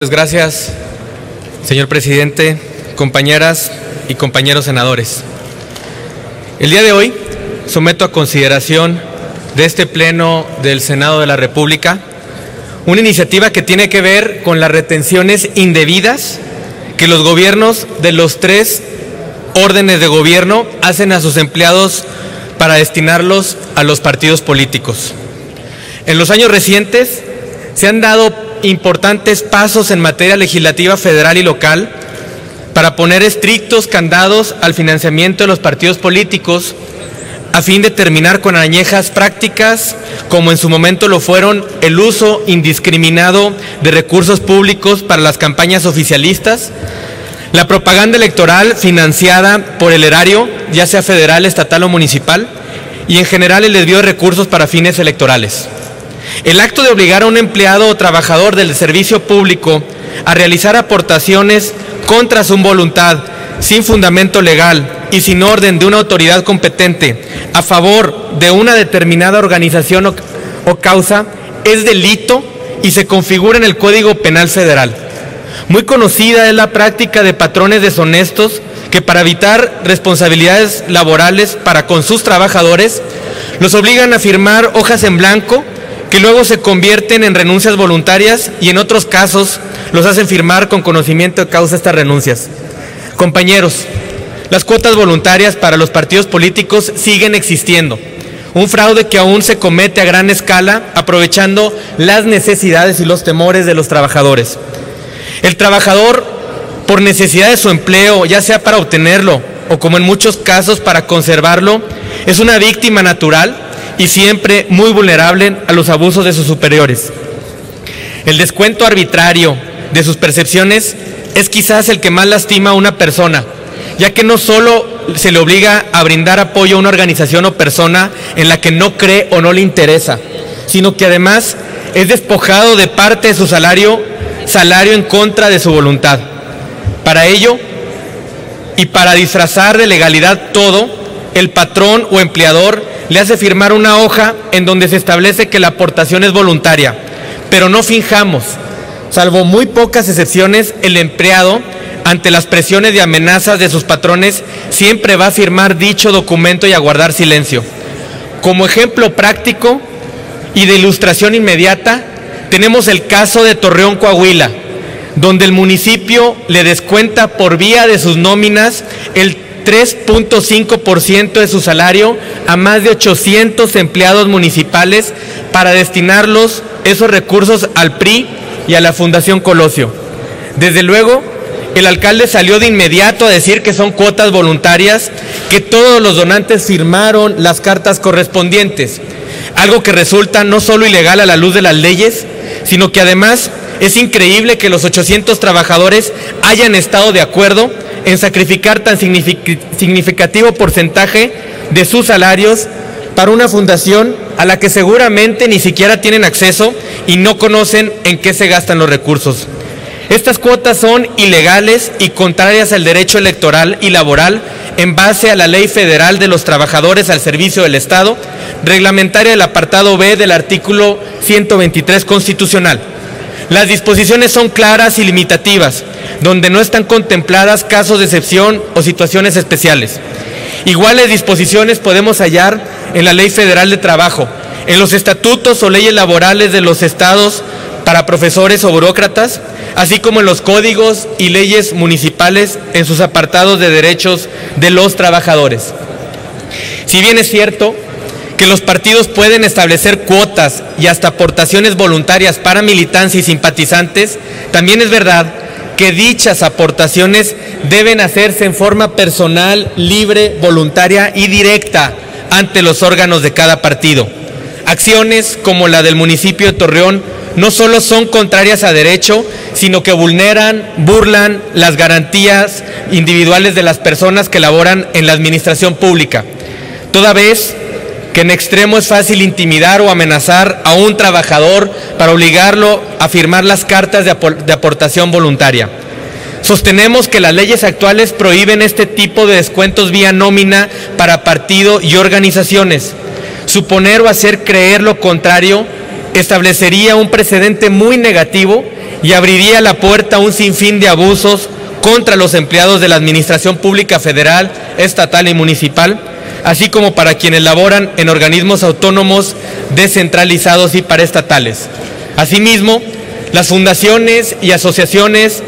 Gracias, señor presidente, compañeras y compañeros senadores. El día de hoy someto a consideración de este Pleno del Senado de la República una iniciativa que tiene que ver con las retenciones indebidas que los gobiernos de los tres órdenes de gobierno hacen a sus empleados para destinarlos a los partidos políticos. En los años recientes se han dado importantes pasos en materia legislativa federal y local para poner estrictos candados al financiamiento de los partidos políticos a fin de terminar con añejas prácticas como en su momento lo fueron el uso indiscriminado de recursos públicos para las campañas oficialistas, la propaganda electoral financiada por el erario, ya sea federal, estatal o municipal, y en general el desvío de recursos para fines electorales. El acto de obligar a un empleado o trabajador del servicio público a realizar aportaciones contra su voluntad, sin fundamento legal y sin orden de una autoridad competente a favor de una determinada organización o causa es delito y se configura en el Código Penal Federal. Muy conocida es la práctica de patrones deshonestos que para evitar responsabilidades laborales para con sus trabajadores los obligan a firmar hojas en blanco que luego se convierten en renuncias voluntarias y en otros casos los hacen firmar con conocimiento de causa estas renuncias. Compañeros, las cuotas voluntarias para los partidos políticos siguen existiendo, un fraude que aún se comete a gran escala aprovechando las necesidades y los temores de los trabajadores. El trabajador, por necesidad de su empleo, ya sea para obtenerlo o como en muchos casos para conservarlo, es una víctima natural y siempre muy vulnerable a los abusos de sus superiores. El descuento arbitrario de sus percepciones es quizás el que más lastima a una persona, ya que no solo se le obliga a brindar apoyo a una organización o persona en la que no cree o no le interesa, sino que además es despojado de parte de su salario en contra de su voluntad. Para ello, y para disfrazar de legalidad todo, el patrón o empleador le hace firmar una hoja en donde se establece que la aportación es voluntaria, pero no finjamos, salvo muy pocas excepciones, el empleado, ante las presiones y amenazas de sus patrones, siempre va a firmar dicho documento y a guardar silencio. Como ejemplo práctico y de ilustración inmediata, tenemos el caso de Torreón, Coahuila, donde el municipio le descuenta por vía de sus nóminas el 3.5% de su salario a más de 800 empleados municipales para destinarlos esos recursos al PRI y a la Fundación Colosio. Desde luego, el alcalde salió de inmediato a decir que son cuotas voluntarias, que todos los donantes firmaron las cartas correspondientes, algo que resulta no solo ilegal a la luz de las leyes, sino que además es increíble que los 800 trabajadores hayan estado de acuerdo en sacrificar tan significativo porcentaje de sus salarios para una fundación a la que seguramente ni siquiera tienen acceso y no conocen en qué se gastan los recursos. Estas cuotas son ilegales y contrarias al derecho electoral y laboral en base a la Ley Federal de los Trabajadores al Servicio del Estado, reglamentaria del apartado B del artículo 123 constitucional. Las disposiciones son claras y limitativas, donde no están contempladas casos de excepción o situaciones especiales. Iguales disposiciones podemos hallar en la Ley Federal de Trabajo, en los estatutos o leyes laborales de los estados para profesores o burócratas, así como en los códigos y leyes municipales en sus apartados de derechos de los trabajadores. Si bien es cierto que los partidos pueden establecer cuotas y hasta aportaciones voluntarias para militancia y simpatizantes, también es verdad que dichas aportaciones deben hacerse en forma personal, libre, voluntaria y directa ante los órganos de cada partido. Acciones como la del municipio de Torreón no solo son contrarias a derecho, sino que burlan las garantías individuales de las personas que laboran en la administración pública, toda vez que en extremo es fácil intimidar o amenazar a un trabajador para obligarlo a firmar las cartas de aportación voluntaria. Sostenemos que las leyes actuales prohíben este tipo de descuentos vía nómina para partido y organizaciones. Suponer o hacer creer lo contrario establecería un precedente muy negativo y abriría la puerta a un sinfín de abusos contra los empleados de la Administración Pública Federal, estatal y municipal, así como para quienes laboran en organismos autónomos descentralizados y paraestatales. Asimismo, las fundaciones y asociaciones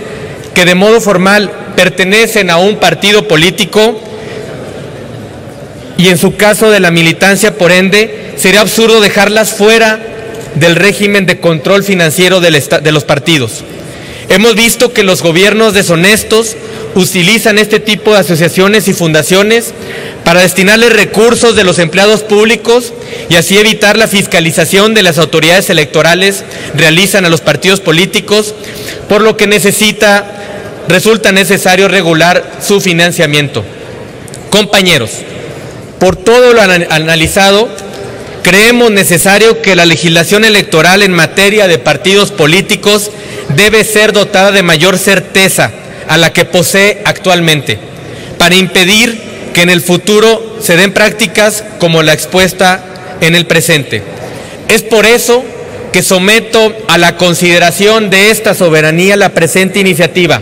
que de modo formal pertenecen a un partido político y en su caso de la militancia, por ende, sería absurdo dejarlas fuera del régimen de control financiero de los partidos. Hemos visto que los gobiernos deshonestos utilizan este tipo de asociaciones y fundaciones para destinarles recursos de los empleados públicos y así evitar la fiscalización de las autoridades electorales realizan a los partidos políticos, por lo que resulta necesario regular su financiamiento. Compañeros, por todo lo analizado, creemos necesario que la legislación electoral en materia de partidos políticos debe ser dotada de mayor certeza a la que posee actualmente, para impedir que en el futuro se den prácticas como la expuesta en el presente. Es por eso que someto a la consideración de esta soberanía la presente iniciativa,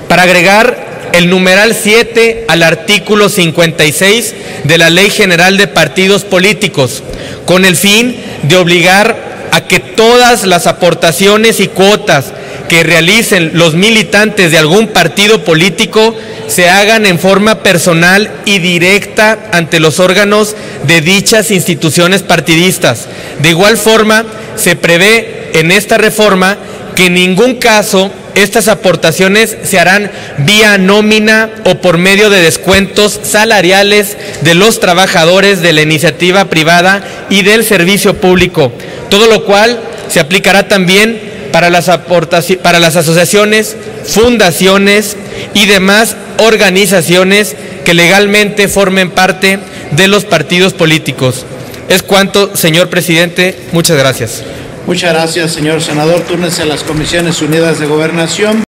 para agregar el numeral 7 al artículo 56 de la Ley General de Partidos Políticos, con el fin de obligar a que todas las aportaciones y cuotas que realicen los militantes de algún partido político se hagan en forma personal y directa ante los órganos de dichas instituciones partidistas. De igual forma, se prevé en esta reforma que en ningún caso estas aportaciones se harán vía nómina o por medio de descuentos salariales de los trabajadores de la iniciativa privada y del servicio público, todo lo cual se aplicará también para las asociaciones, fundaciones y demás organizaciones que legalmente formen parte de los partidos políticos. Es cuanto, señor presidente. Muchas gracias. Muchas gracias, señor senador. Túrnese a las Comisiones Unidas de Gobernación.